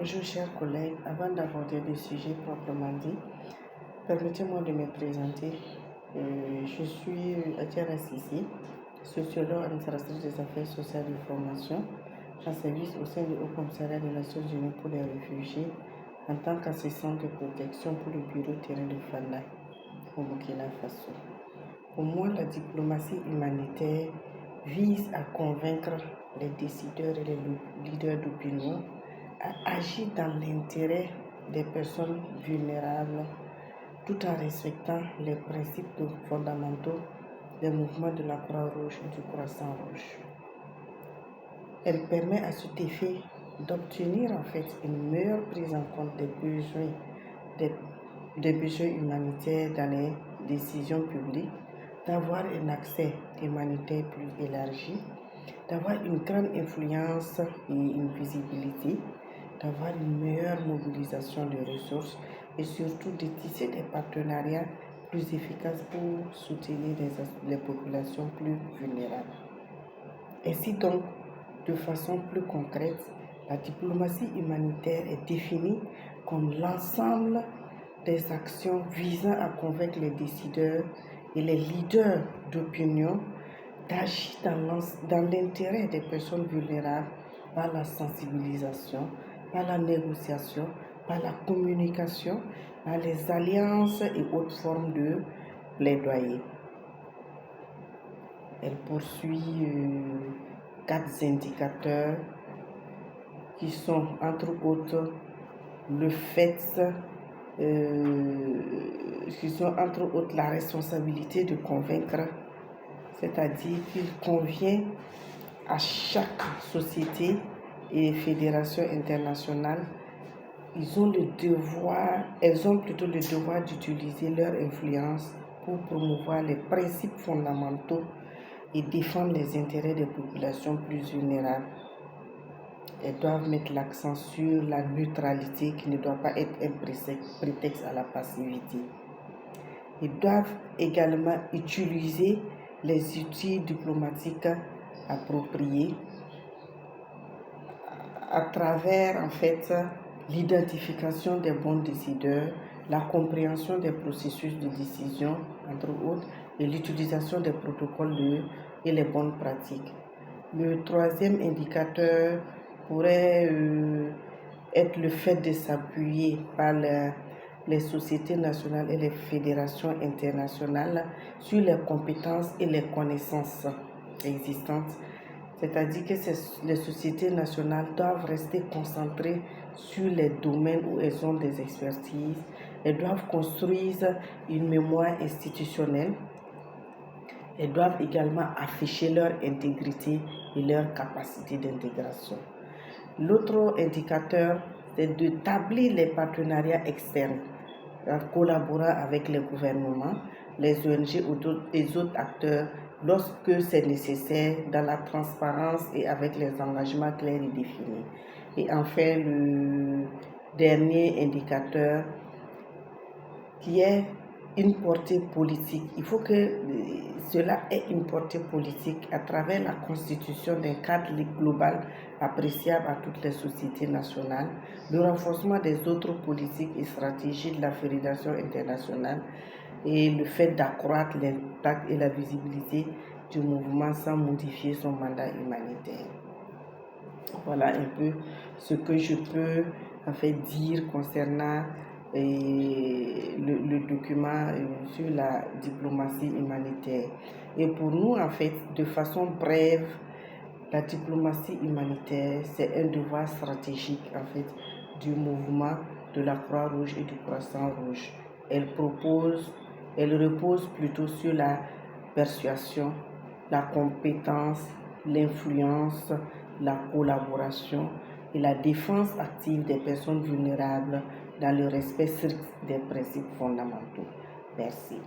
Bonjour chers collègues, avant d'aborder le sujet proprement dit, permettez-moi de me présenter. Je suis Atiara Sissi, sociologue administratrice des affaires sociales et de formation, en service au sein du Haut Commissariat des Nations Unies pour les réfugiés en tant qu'assistante de protection pour le bureau terrain de Fana au Burkina Faso. Pour moi, la diplomatie humanitaire vise à convaincre les décideurs et les leaders d'opinion à agir dans l'intérêt des personnes vulnérables tout en respectant les principes fondamentaux des mouvements de la Croix-Rouge et du Croissant-Rouge. Elle permet à cet effet d'obtenir une meilleure prise en compte des besoins humanitaires dans les décisions publiques, d'avoir un accès humanitaire plus élargi, d'avoir une grande influence et une visibilité, d'avoir une meilleure mobilisation des ressources et surtout de tisser des partenariats plus efficaces pour soutenir les populations plus vulnérables. Ainsi donc, de façon plus concrète, la diplomatie humanitaire est définie comme l'ensemble des actions visant à convaincre les décideurs et les leaders d'opinion d'agir dans l'intérêt des personnes vulnérables par la sensibilisation, par la négociation, par la communication, par les alliances et autres formes de plaidoyer. Elle poursuit 4 indicateurs qui sont entre autres la responsabilité de convaincre, c'est-à-dire qu'il convient à chaque société et fédération internationale, elles ont plutôt le devoir d'utiliser leur influence pour promouvoir les principes fondamentaux et défendre les intérêts des populations plus vulnérables. Elles doivent mettre l'accent sur la neutralité qui ne doit pas être un prétexte à la passivité. Ils doivent également utiliser les outils diplomatiques appropriés à travers l'identification des bons décideurs, la compréhension des processus de décision, entre autres, et l'utilisation des protocoles et les bonnes pratiques. Le 3e indicateur pourrait être le fait de s'appuyer par les sociétés nationales et les fédérations internationales sur les compétences et les connaissances existantes. C'est-à-dire que les sociétés nationales doivent rester concentrées sur les domaines où elles ont des expertises. Elles doivent construire une mémoire institutionnelle. Elles doivent également afficher leur intégrité et leur capacité d'intégration. L'autre indicateur, c'est d'établir les partenariats externes en collaborant avec les gouvernements, les ONG et les autres acteurs lorsque c'est nécessaire, dans la transparence et avec les engagements clairs et définis. Et enfin, le dernier indicateur qui est une portée politique. Il faut que cela ait une portée politique à travers la constitution d'un cadre global appréciable à toutes les sociétés nationales, le renforcement des autres politiques et stratégies de la fédération internationale et le fait d'accroître l'impact et la visibilité du mouvement sans modifier son mandat humanitaire. Voilà un peu ce que je peux dire concernant le document sur la diplomatie humanitaire. Et pour nous, de façon brève, la diplomatie humanitaire, c'est un devoir stratégique du mouvement de la Croix-Rouge et du Croissant-Rouge. Elle repose plutôt sur la persuasion, la compétence, l'influence, la collaboration et la défense active des personnes vulnérables dans le respect strict des principes fondamentaux. Merci.